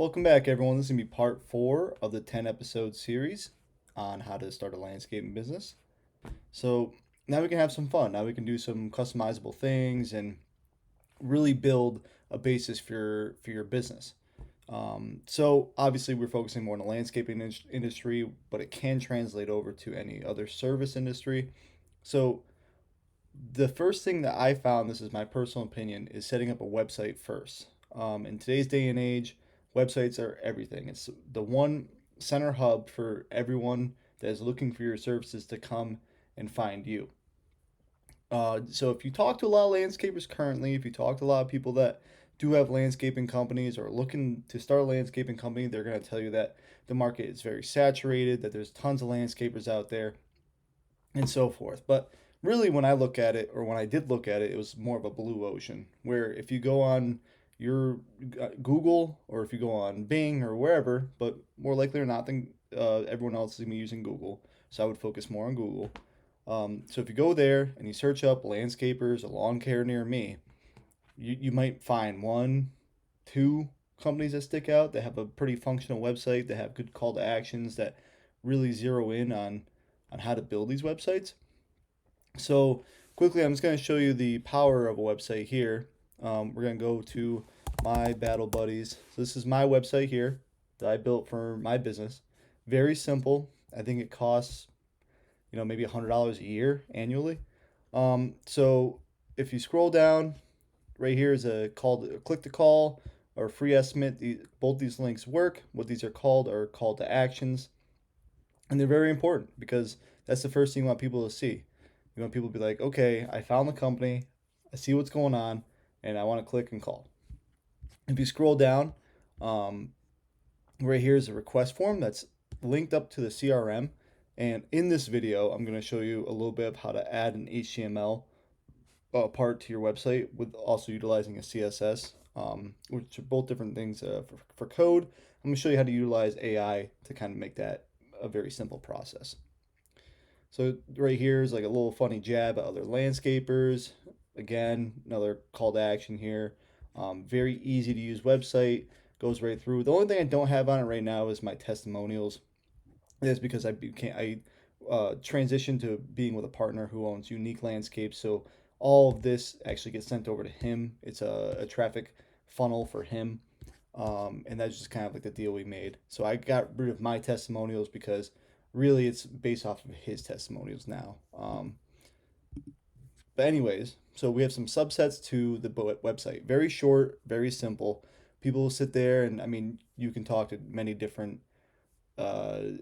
Welcome back, everyone. This is going to be part 4 of the 10 episode series on how to start a landscaping business. So now we can have some fun. Now we can do some customizable things and really build a basis for your business. So obviously, we're focusing more on the landscaping industry, but it can translate over to any other service industry. So the first thing that I found, this is my personal opinion, is setting up a website first. In today's day and age, websites are everything. It's the one center hub for everyone that is looking for your services to come and find you. So if you talk to a lot of landscapers currently, if you talk to a lot of people that do have landscaping companies or looking to start a landscaping company, they're going to tell you that the market is very saturated, that there's tons of landscapers out there, and so forth. But really, when I look at it, or when I did look at it, it was more of a blue ocean. Where if you go on your Google, or if you go on Bing or wherever, but more likely or not, than everyone else is gonna be using Google. So I would focus more on Google. So if you go there and you search up landscapers or lawn care near me, you might find one, two companies that stick out that have a pretty functional website, that have good call to actions, that really zero in on how to build these websites. So quickly, I'm just going to show you the power of a website here. We're going to go to my Battle Buddies. So this is my website here that I built for my business. Very simple. I think it costs, maybe $100 a year annually. So if you scroll down, right here is a call to click to call or free estimate. Both these links work. What these are called are call to actions, and they're very important because that's the first thing you want people to see. You want people to be like, okay, I found the company, I see what's going on, and I want to click and call. If you scroll down, um, right here is a request form that's linked up to the CRM. And in this video, I'm going to show you a little bit of how to add an HTML part to your website with also utilizing a CSS, which are both different things for code. I'm going to show you how to utilize AI to kind of make that a very simple process. So right here is like a little funny jab at other landscapers. Again, another call to action here. Very easy to use website, goes right through. The only thing I don't have on it right now is my testimonials. That's because I transitioned to being with a partner who owns Unique Landscapes. So all of this actually gets sent over to him. It's a traffic funnel for him. And that's just kind of like the deal we made. So I got rid of my testimonials because really it's based off of his testimonials now. But anyways, so we have some subsets to the website. Very short, very simple. People will sit there, and I mean, you can talk to many different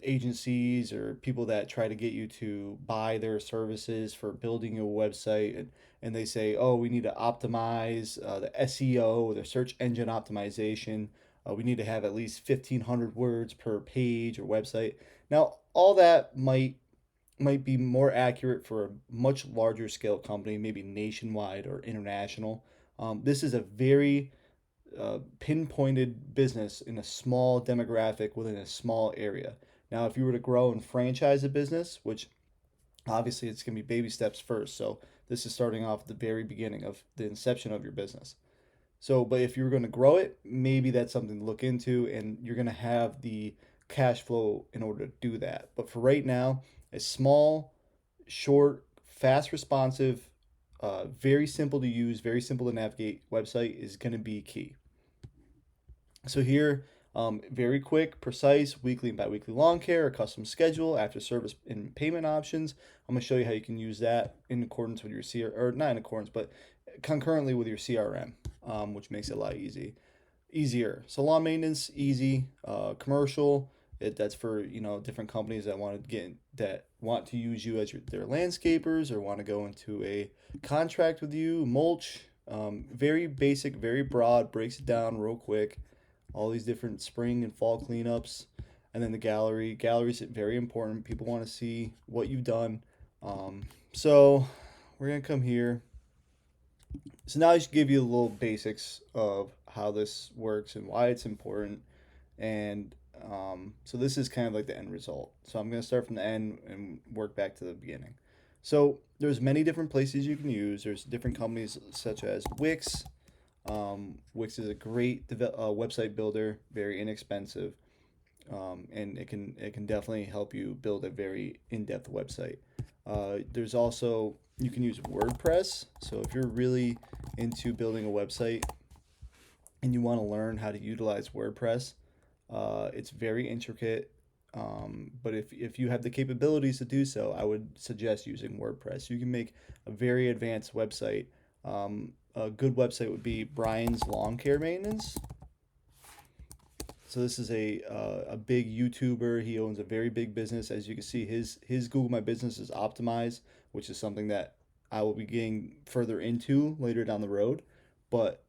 agencies or people that try to get you to buy their services for building a website, and they say, oh, we need to optimize the SEO, the search engine optimization. We need to have at least 1,500 words per page or website. Now, all that might be more accurate for a much larger scale company, maybe nationwide or international. This is a very pinpointed business in a small demographic within a small area. Now, if you were to grow and franchise a business, which obviously it's going to be baby steps first, so this is starting off at the very beginning of the inception of your business. So, but if you're going to grow it, maybe that's something to look into, and you're going to have the cash flow in order to do that. But for right now, a small, short, fast responsive, very simple to use, very simple to navigate website is going to be key. So here, very quick, precise, weekly and biweekly lawn care, a custom schedule, after service and payment options. I'm gonna show you how you can use that in accordance with your or not in accordance, but concurrently with your CRM, which makes it a lot easier. So lawn maintenance, easy. Commercial, that's for different companies that want to use you as their landscapers or want to go into a contract with you. Mulch, very basic, very broad, breaks it down real quick. All these different spring and fall cleanups, and then the galleries very important. People want to see what you've done. So we're gonna come here. So now I should give you a little basics of how this works and why it's important. And so this is kind of like the end result. So I'm gonna start from the end and work back to the beginning. So there's many different places you can use. There's different companies such as Wix, Wix is a great website builder, very inexpensive, and it can definitely help you build a very in-depth website. There's also you can use WordPress. So if you're really into building a website and you want to learn how to utilize WordPress, it's very intricate. But if you have the capabilities to do so, I would suggest using WordPress. You can make a very advanced website. A good website would be Brian's Lawn Care Maintenance. So this is a big YouTuber. He owns a very big business. As you can see, his Google My Business is optimized, which is something that I will be getting further into later down the road. But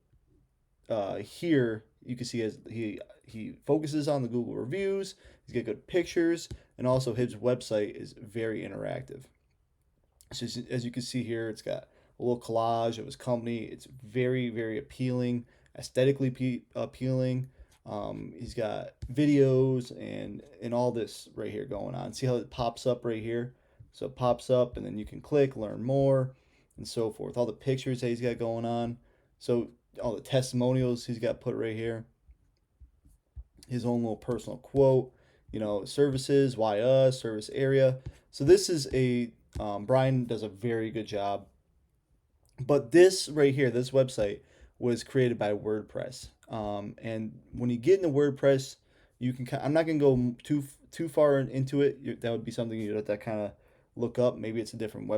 here you can see as he focuses on the Google reviews. He's got good pictures, and also his website is very interactive. So as you can see here, it's got a little collage of his company. It's very, very appealing, aesthetically appealing. He's got videos and all this right here going on. See how it pops up right here? So it pops up, and then you can click, learn more, and so forth. All the pictures that he's got going on. So all the testimonials he's got put right here. His own little personal quote. Services, why us, service area. So this is Brian does a very good job. But this right here, this website was created by WordPress. And when you get into WordPress, you can. I'm not gonna go too far into it. That would be something you'd have to kind of look up. Maybe it's a different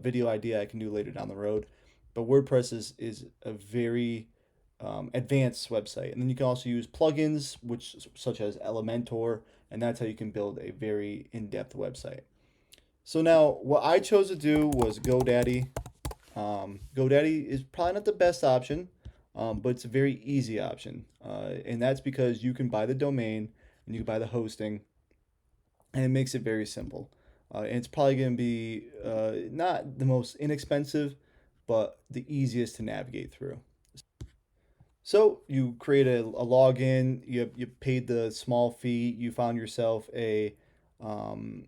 video idea I can do later down the road. But WordPress is a very advanced website, and then you can also use plugins, which such as Elementor, and that's how you can build a very in-depth website. So now, what I chose to do was GoDaddy. GoDaddy is probably not the best option, but it's a very easy option. And that's because you can buy the domain and you can buy the hosting, and it makes it very simple. And it's probably going to be not the most inexpensive, but the easiest to navigate through. So you create a login, you paid the small fee, you found yourself um,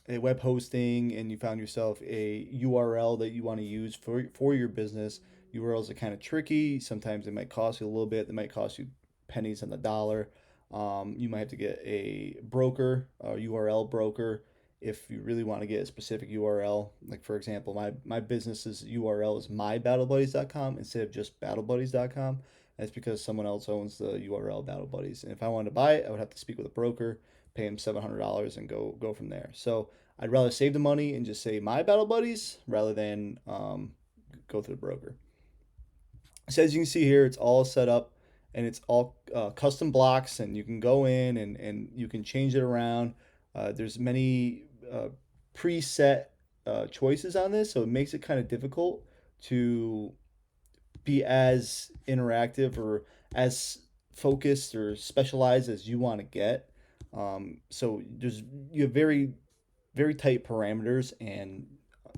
a web hosting, and you found yourself a URL that you want to use for your business. URLs are kind of tricky. Sometimes they might cost you a little bit. They might cost you pennies on the dollar. You might have to get a broker, a URL broker, if you really want to get a specific URL. Like for example, my business's URL is mybattlebuddies.com instead of just battlebuddies.com. That's because someone else owns the URL Battle Buddies. And if I wanted to buy it, I would have to speak with a broker, pay him $700, and go from there. So I'd rather save the money and just say my Battle Buddies rather than go through the broker. So as you can see here, it's all set up, and it's all custom blocks, and you can go in and you can change it around. There's many preset choices on this, so it makes it kind of difficult to be as interactive or as focused or specialized as you want to get. So you have very very tight parameters, and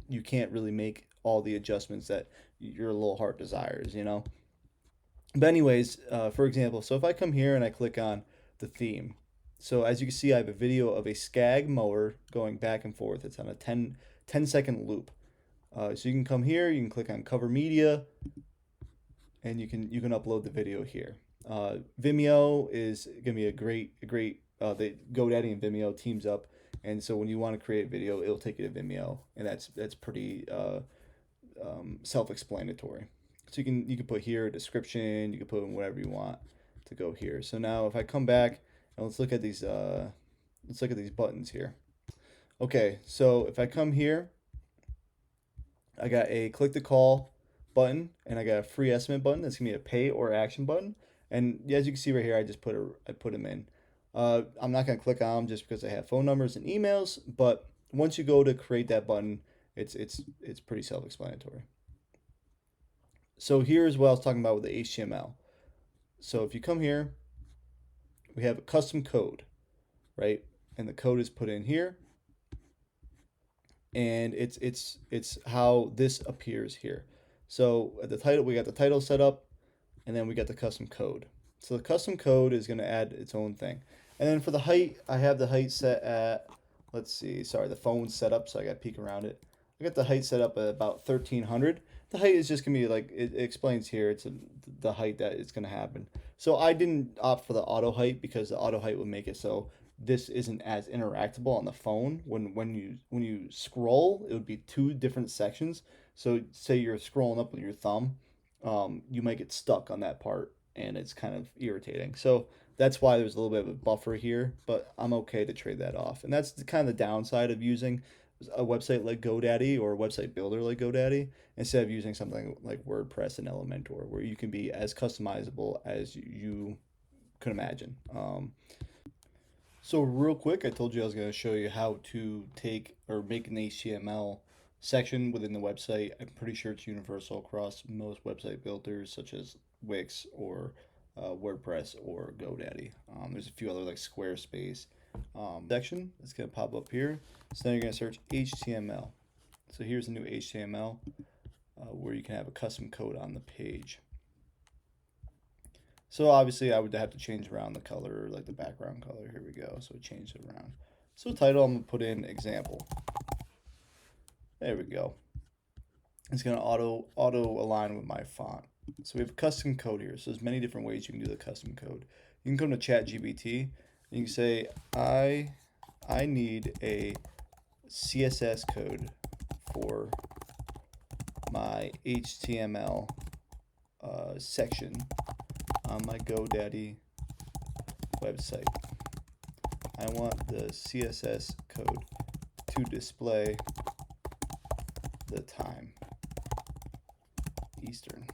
you can't really make all the adjustments that your little heart desires. But anyways, for example, so if I come here and I click on the theme, so as you can see, I have a video of a Skag mower going back and forth. It's on a 10-second loop. So you can come here, you can click on cover media, and you can upload the video here. Vimeo is gonna be a great. They GoDaddy and Vimeo teams up, and so when you want to create a video, it'll take you to Vimeo, and that's pretty self-explanatory. So you can put here a description, you can put in whatever you want to go here. So now if I come back and let's look at these buttons here. Okay, so if I come here, I got a click to call button, and I got a free estimate button. That's gonna be a pay or action button. And as you can see right here, I put them in. I'm not gonna click on them just because I have phone numbers and emails. But once you go to create that button, it's pretty self-explanatory. So here's what I was talking about with the HTML. So if you come here, we have a custom code, right? And the code is put in here, and it's how this appears here. So at the title, we got the title set up, and then we got the custom code. So the custom code is going to add its own thing. And then for the height, I have the height set at, let's see, sorry, the phone's set up, so I got to peek around it. I got the height set up at about 1300. The height is just gonna be like it explains here. It's the height that it's gonna happen. So I didn't opt for the auto height because the auto height would make it so this isn't as interactable on the phone. When you scroll, it would be two different sections. So say you're scrolling up with your thumb, you might get stuck on that part, and it's kind of irritating. So that's why there's a little bit of a buffer here, but I'm okay to trade that off. And that's the kind of the downside of using a website like GoDaddy or a website builder like GoDaddy instead of using something like WordPress and Elementor, where you can be as customizable as you could imagine. So real quick, I told you I was going to show you how to take or make an HTML section within the website. I'm pretty sure it's universal across most website builders such as Wix or WordPress or GoDaddy. There's a few other like Squarespace section that's going to pop up here. So then you're going to search HTML. So here's a new HTML where you can have a custom code on the page. So obviously I would have to change around the color, like the background color. Here we go. So change it around. So title, I'm gonna put in example. There we go. It's gonna auto align with my font. So we have custom code here. So there's many different ways you can do the custom code. You can come to ChatGPT. You can say I need a CSS code for my HTML section on my GoDaddy website. I want the CSS code to display the time Eastern.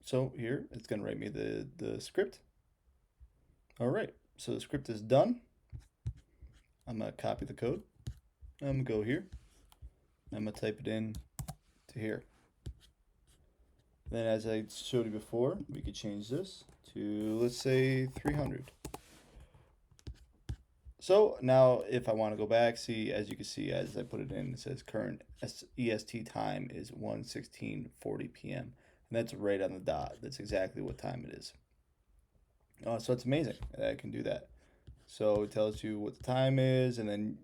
So here it's going to write me the script. All right, so the script is done. I'm going to copy the code. I'm going to go here. I'm going to type it in to here. Then as I showed you before, we could change this to, let's say, 300. So now if I want to go back, see, as you can see, as I put it in, it says current EST time is 1:16:40 p.m. And that's right on the dot. That's exactly what time it is. So it's amazing that I can do that. So it tells you what the time is, and then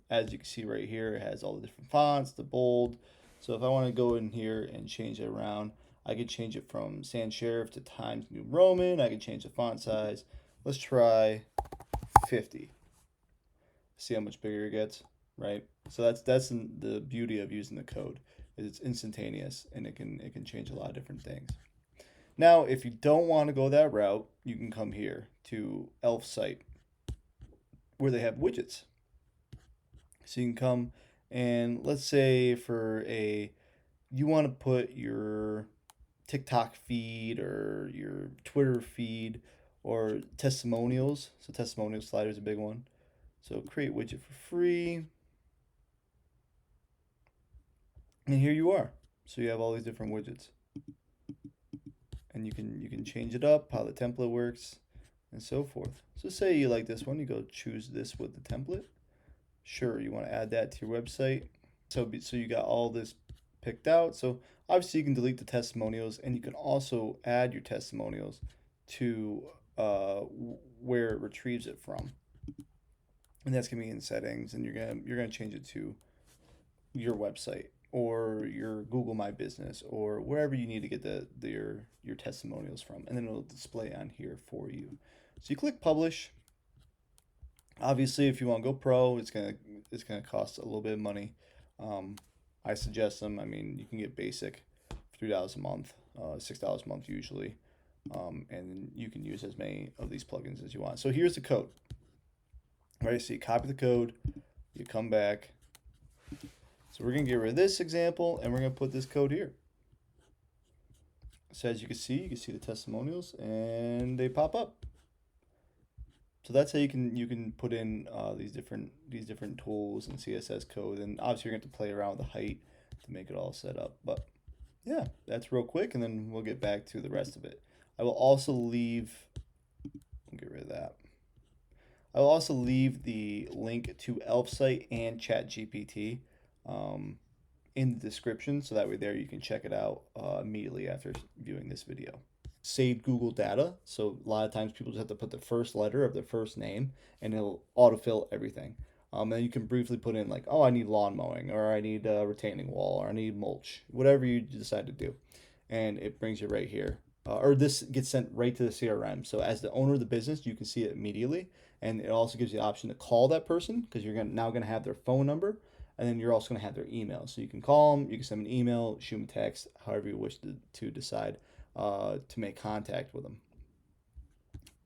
as you can see right here, it has all the different fonts, the bold. So if I want to go in here and change it around, I could change it from Sans Serif to Times New Roman. I could change the font size. Let's try 50. See how much bigger it gets, right? So that's the beauty of using the code. Is it's instantaneous and it can change a lot of different things. Now, if you don't want to go that route, you can come here to Elf site where they have widgets. So you can come and let's say you want to put your TikTok feed or your Twitter feed or testimonials. So testimonial slider is a big one. So create widget for free. And here you are. So you have all these different widgets. And you can change it up, how the template works, and so forth. So say you like this one, you go choose this with the template. Sure, you want to add that to your website. So you got all this picked out. So obviously you can delete the testimonials, and you can also add your testimonials to where it retrieves it from. And that's gonna be in settings, and you're gonna change it to your website or your Google My Business or wherever you need to get your testimonials from, and then it'll display on here for you. So you click publish. Obviously, if you want to go pro, it's gonna cost a little bit of money. I suggest them. I mean, you can get basic, $3 a month, $6 a month usually, and you can use as many of these plugins as you want. So here's the code. Right, so you copy the code, you come back. So we're gonna get rid of this example, and we're gonna put this code here. So as you can see the testimonials, and they pop up. So that's how you can put in these different tools and CSS code, and obviously you're going to have to play around with the height to make it all set up. But yeah, that's real quick, and then we'll get back to the rest of it. I will also leave. I'll get rid of that. I will also leave the link to Elf site and ChatGPT in the description, so that way there you can check it out immediately after viewing this video. Saved Google data, so a lot of times people just have to put the first letter of their first name and it'll autofill everything. And you can briefly put in like, oh, I need lawn mowing, or I need a retaining wall, or I need mulch, whatever you decide to do, and it brings you right here. Or this gets sent right to the CRM. So as the owner of the business, you can see it immediately, and it also gives you the option to call that person because now gonna have their phone number, and then you're also gonna have their email. So you can call them, you can send them an email, shoot them a text, however you wish to decide to make contact with them.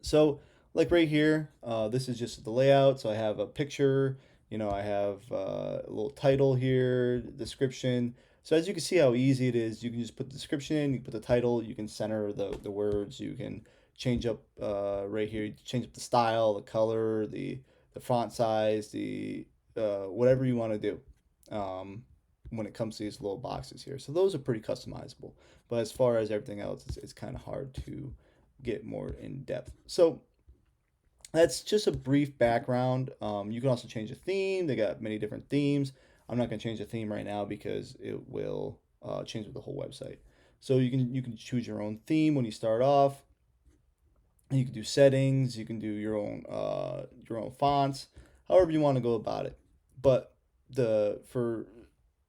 So like right here, this is just the layout. So I have a picture, I have a little title here, description. So as you can see how easy it is, you can just put the description in, you can put the title, you can center the words, you can change up right here, change up the style, the color, the font size, the whatever you want to do when it comes to these little boxes here. So those are pretty customizable. But as far as everything else, it's kind of hard to get more in depth. So that's just a brief background. You can also change the theme. They got many different themes. I'm not going to change the theme right now because it will change with the whole website. So you can choose your own theme when you start off. You can do settings. You can do your own fonts, however you want to go about it. But the for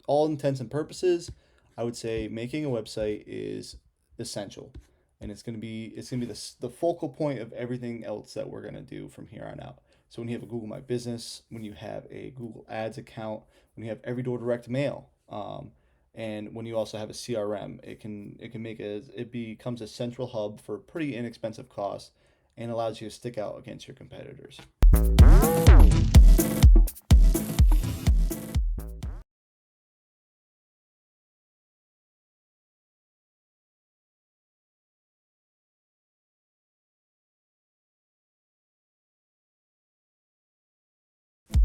all intents and purposes, I would say making a website is essential, and it's gonna be the focal point of everything else that we're gonna do from here on out. So when you have a Google My Business, when you have a Google Ads account, when you have Everydoor direct mail, and when you also have a CRM, it becomes a central hub for pretty inexpensive cost and allows you to stick out against your competitors.